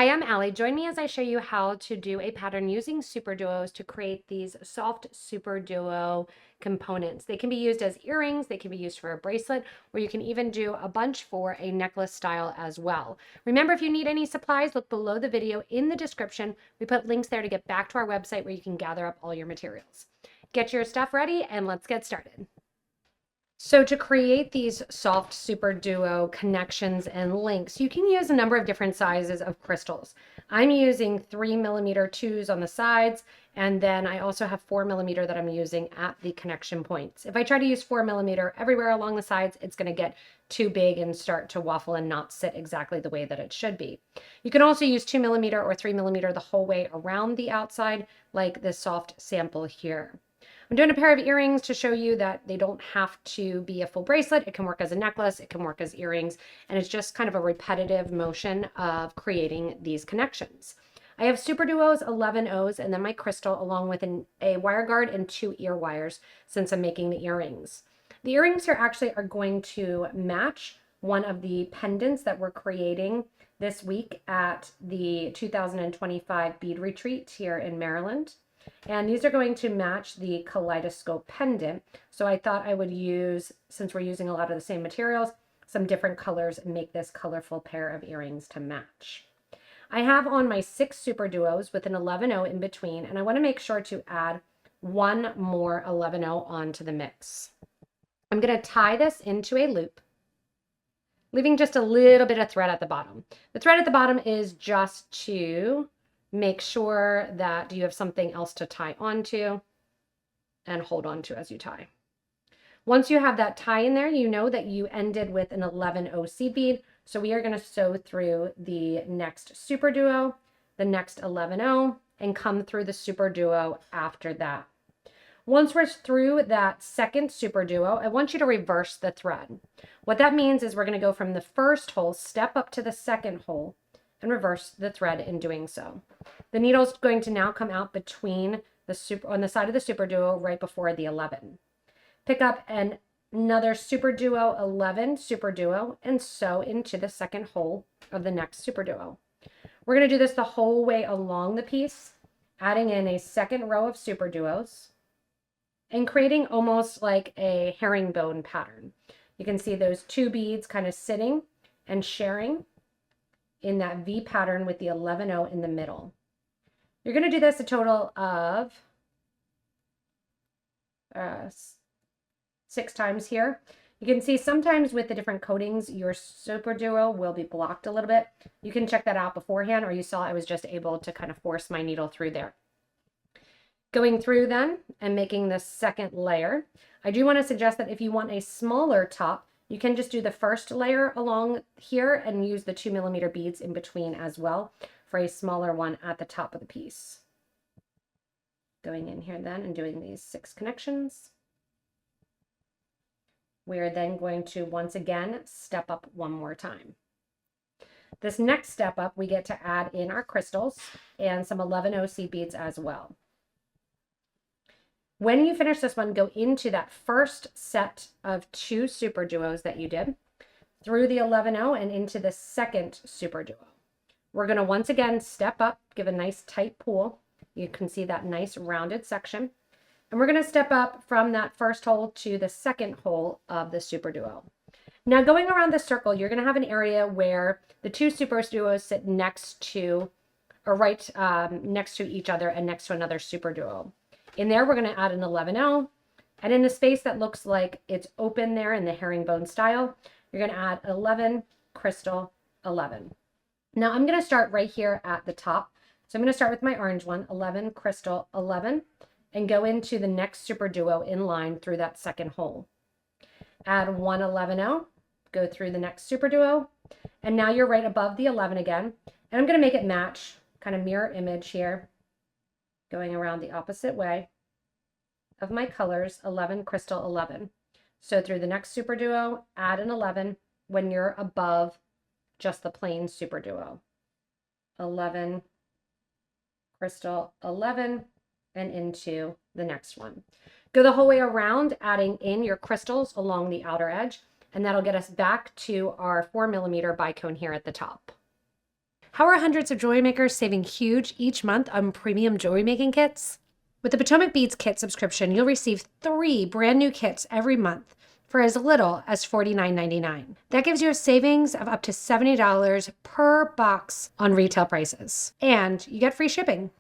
Hi, I'm Allie. Join me as I show you how to do a pattern using SuperDuos to create these soft SuperDuo components. They can be used as earrings, they can be used for a bracelet, or you can even do a bunch for a necklace style as well. Remember, if you need any supplies, look below the video in the description. We put links there to get back to our website where you can gather up all your materials. Get your stuff ready and let's get started. So to create these soft SuperDuo connections and links, you can use a number of different sizes of crystals. I'm using 3mm twos on the sides, and then I also have 4mm that I'm using at the connection points. If I try to use 4mm everywhere along the sides, it's going to get too big and start to waffle and not sit exactly the way that it should be. You can also use 2mm or 3mm the whole way around the outside, like this soft sample here. I'm doing a pair of earrings to show you that they don't have to be a full bracelet. It can work as a necklace, it can work as earrings, and it's just kind of a repetitive motion of creating these connections. I have SuperDuos 11 O's and then my crystal along with a wire guard and 2 ear wires since I'm making the earrings. The earrings here actually are going to match one of the pendants that we're creating this week at the 2025 bead retreat here in Maryland. And these are going to match the kaleidoscope pendant. So I thought I would use, since we're using a lot of the same materials, some different colors and make this colorful pair of earrings to match. I have on my 6 SuperDuos with an 11-0 in between, and I want to make sure to add one more 11-0 onto the mix. I'm going to tie this into a loop, leaving just a little bit of thread at the bottom. The thread at the bottom is just to make sure that you have something else to tie onto and hold on to as you tie. Once you have that tie in there, you know that you ended with an 11-0 seed bead. So we are going to sew through the next SuperDuo, the next 11-0, and come through the SuperDuo after that. Once we're through that second SuperDuo, I want you to reverse the thread. What that means is we're going to go from the first hole, step up to the second hole, and reverse the thread in doing so. The needle is going to now come out between on the side of the SuperDuo right before the 11. Pick up another SuperDuo 11 SuperDuo and sew into the second hole of the next SuperDuo. We're going to do this the whole way along the piece, adding in a second row of SuperDuos and creating almost like a herringbone pattern. You can see those 2 beads kind of sitting and sharing in that V pattern with the 11-0 in the middle. You're going to do this a total of 6 times here. You can see sometimes with the different coatings, your SuperDuo will be blocked a little bit. You can check that out beforehand, or you saw I was just able to kind of force my needle through there. Going through then and making the second layer, I do want to suggest that if you want a smaller top, you can just do the first layer along here and use the 2mm beads in between as well for a smaller one at the top of the piece. Going in here then and doing these 6 connections. We are then going to once again step up one more time. This next step up, we get to add in our crystals and some 11-0 seed beads as well. When you finish this one, go into that first set of 2 SuperDuos that you did, through the 11-0 and into the second SuperDuo. We're going to once again step up, give a nice tight pull. You can see that nice rounded section. And we're going to step up from that first hole to the second hole of the SuperDuo. Now going around the circle, you're going to have an area where the 2 SuperDuos sit next to, or right next to each other and next to another SuperDuo. In there, we're going to add an 11-0, and in the space that looks like it's open there in the herringbone style, you're going to add 11, crystal, 11. Now I'm going to start right here at the top. So I'm going to start with my orange one, 11, crystal, 11, and go into the next SuperDuo in line through that second hole. Add 1 11-0, go through the next SuperDuo, and now you're right above the 11 again. And I'm going to make it match, kind of mirror image here, going around the opposite way of my colors, 11, crystal, 11. So through the next SuperDuo, add an 11 when you're above just the plain SuperDuo. 11, crystal, 11, and into the next one. Go the whole way around, adding in your crystals along the outer edge, and that'll get us back to our 4mm bicone here at the top. How are hundreds of jewelry makers saving huge each month on premium jewelry making kits? With the PotomacBeads kit subscription, you'll receive 3 brand new kits every month for as little as $49.99. That gives you a savings of up to $70 per box on retail prices. And you get free shipping.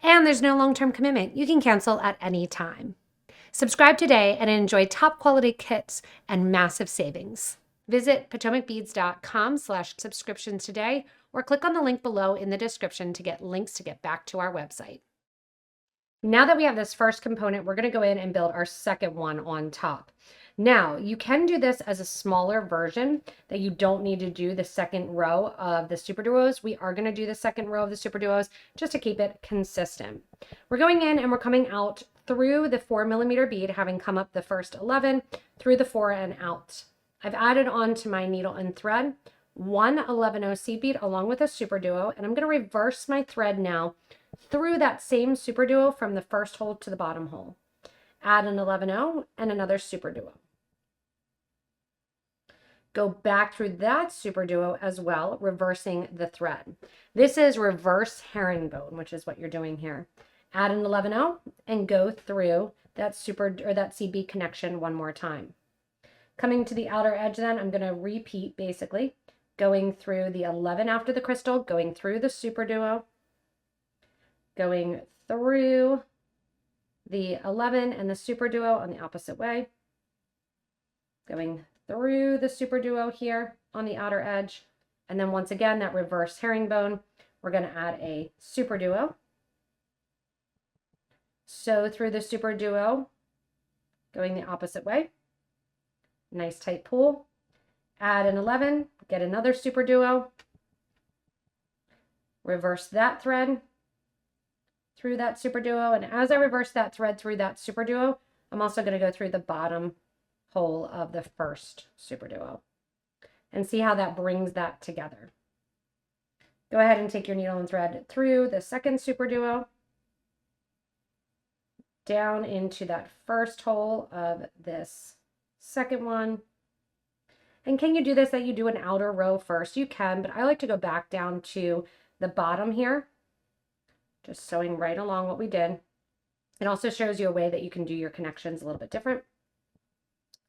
And there's no long-term commitment. You can cancel at any time. Subscribe today and enjoy top quality kits and massive savings. Visit PotomacBeads.com/subscriptions today or click on the link below in the description to get links to get back to our website. Now that we have this first component, we're going to go in and build our second one on top. Now, you can do this as a smaller version that you don't need to do the second row of the SuperDuos. We are going to do the second row of the SuperDuos just to keep it consistent. We're going in and we're coming out through the 4mm bead, having come up the first 11, through the 4 and out. I've added on to my needle and thread one 11-0 seed bead along with a SuperDuo, and I'm going to reverse my thread now through that same SuperDuo from the first hole to the bottom hole. Add an 11-0 and another SuperDuo. Go back through that SuperDuo as well, reversing the thread. This is reverse herringbone, which is what you're doing here. Add an 11-0 and go through that that seed bead connection one more time. Coming to the outer edge then, I'm going to repeat basically, going through the 11 after the crystal, going through the SuperDuo, going through the 11 and the SuperDuo on the opposite way, going through the SuperDuo here on the outer edge, and then once again that reverse herringbone, we're going to add a SuperDuo. So through the SuperDuo, going the opposite way, nice tight pull, add an 11, get another SuperDuo, reverse that thread through that SuperDuo, and as I reverse that thread through that SuperDuo, I'm also going to go through the bottom hole of the first SuperDuo and see how that brings that together. Go ahead and take your needle and thread through the second SuperDuo, down into that first hole of this second one. And can you do this that you do an outer row first? You can, but I like to go back down to the bottom here, just sewing right along what we did. It also shows you a way that you can do your connections a little bit different.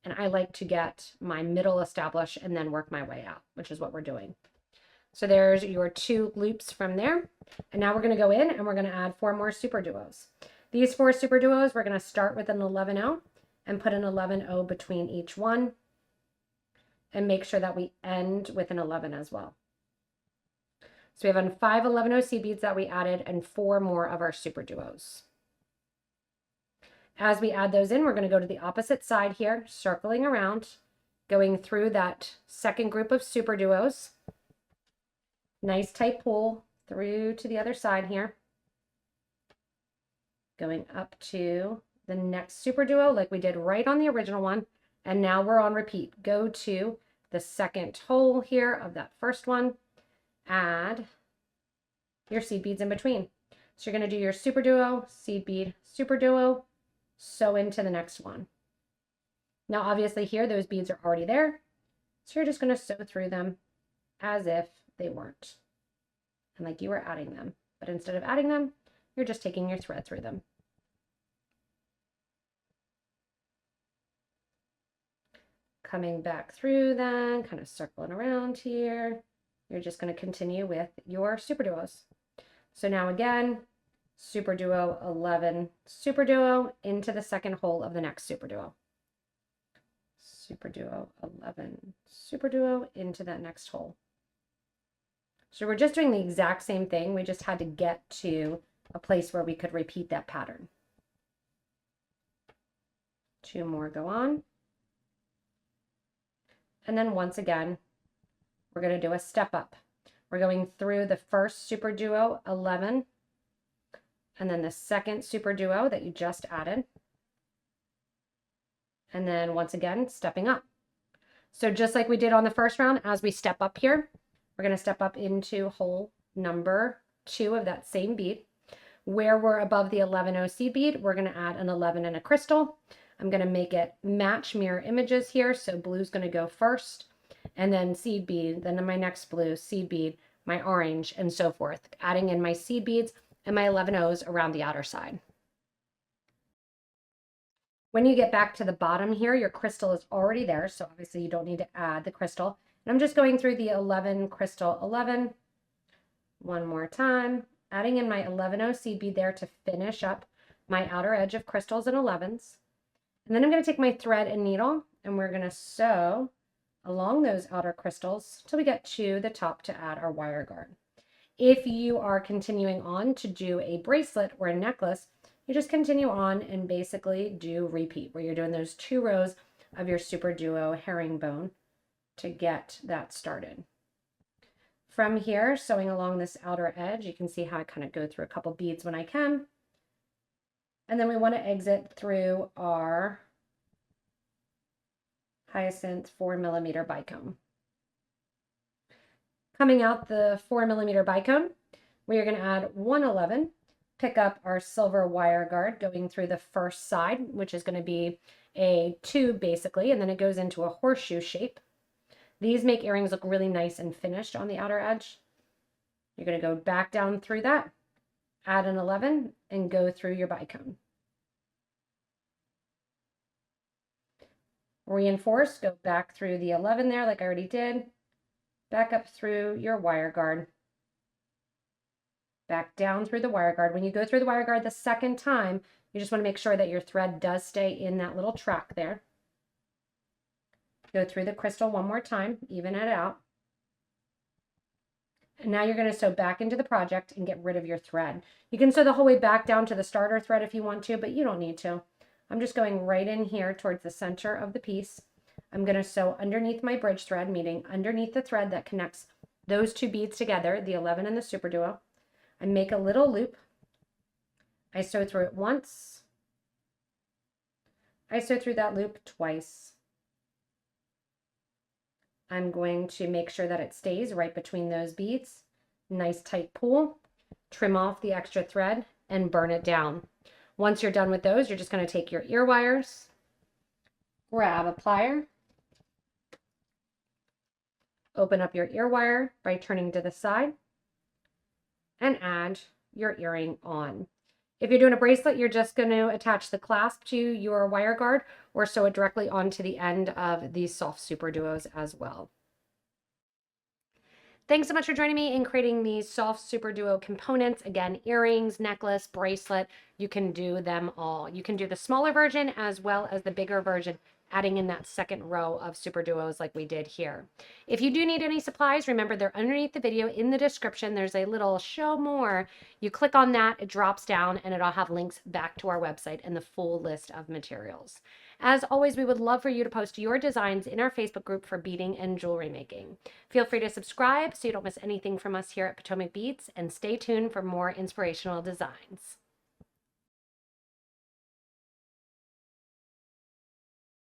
And I like to get my middle established and then work my way out, which is what we're doing. So there's your 2 loops from there. And now we're going to go in and we're going to add 4 more SuperDuos. These 4 SuperDuos, we're going to start with an 11-0 and put an 11-0 between each one and make sure that we end with an 11 as well. So we have 5 11-0 seed beads that we added and 4 more of our SuperDuos. As we add those in, we're going to go to the opposite side here, circling around, going through that second group of SuperDuos. Nice tight pull through to the other side here. Going up to the next SuperDuo like we did right on the original one. And now we're on repeat. Go to the second hole here of that first one. Add your seed beads in between. So you're going to do your SuperDuo, seed bead, SuperDuo, sew into the next one. Now obviously here those beads are already there. So you're just going to sew through them as if they weren't. And like you were adding them. But instead of adding them, you're just taking your thread through them. Coming back through then, kind of circling around here. You're just going to continue with your SuperDuos. So now again, SuperDuo 11, SuperDuo into the second hole of the next SuperDuo. SuperDuo 11, SuperDuo into that next hole. So we're just doing the exact same thing. We just had to get to a place where we could repeat that pattern. 2 more go on. And then once again, we're going to do a step up. We're going through the first SuperDuo 11 and then the second SuperDuo that you just added. And then once again, stepping up. So just like we did on the first round, as we step up here, we're going to step up into hole number 2 of that same bead. Where we're above the 11-0 seed bead, we're going to add an 11 and a crystal. I'm going to make it match mirror images here. So blue's going to go first, and then seed bead, then my next blue, seed bead, my orange, and so forth, adding in my seed beads and my 11 O's around the outer side. When you get back to the bottom here, your crystal is already there, so obviously you don't need to add the crystal. And I'm just going through the 11 crystal 11 one more time, adding in my 11 O seed bead there to finish up my outer edge of crystals and 11s. And then I'm going to take my thread and needle, and we're going to sew along those outer crystals till we get to the top to add our wire guard. If you are continuing on to do a bracelet or a necklace, you just continue on and basically do repeat, where you're doing those 2 rows of your SuperDuo herringbone to get that started. From here, sewing along this outer edge, you can see how I kind of go through a couple beads when I can. And then we want to exit through our hyacinth 4mm bicone. Coming out the 4mm bicone, we are going to add 111, pick up our silver wire guard going through the first side, which is going to be a tube basically, and then it goes into a horseshoe shape. These make earrings look really nice and finished on the outer edge. You're going to go back down through that, add an 11, and go through your bicone. Reinforce, go back through the 11 there like I already did, back up through your wire guard, back down through the wire guard. When you go through the wire guard the second time, you just want to make sure that your thread does stay in that little track there. Go through the crystal one more time, even it out. And now you're going to sew back into the project and get rid of your thread. You can sew the whole way back down to the starter thread if you want to, but you don't need to. I'm just going right in here towards the center of the piece. I'm going to sew underneath my bridge thread, meaning underneath the thread that connects those 2 beads together, the 11 and the SuperDuo. I make a little loop. I sew through it once. I sew through that loop twice. I'm going to make sure that it stays right between those beads. Nice tight pull. Trim off the extra thread and burn it down. Once you're done with those, you're just going to take your ear wires, grab a plier, open up your ear wire by turning to the side, and add your earring on. If you're doing a bracelet, you're just going to attach the clasp to your wire guard or sew it directly onto the end of these soft SuperDuos as well. Thanks so much for joining me in creating these soft SuperDuo components. Again, earrings, necklace, bracelet, you can do them all. You can do the smaller version as well as the bigger version, adding in that second row of SuperDuos like we did here. If you do need any supplies, remember they're underneath the video in the description. There's a little show more. You click on that, it drops down, and it'll have links back to our website and the full list of materials. As always, we would love for you to post your designs in our Facebook group for beading and jewelry making. Feel free to subscribe so you don't miss anything from us here at Potomac Beads, and stay tuned for more inspirational designs.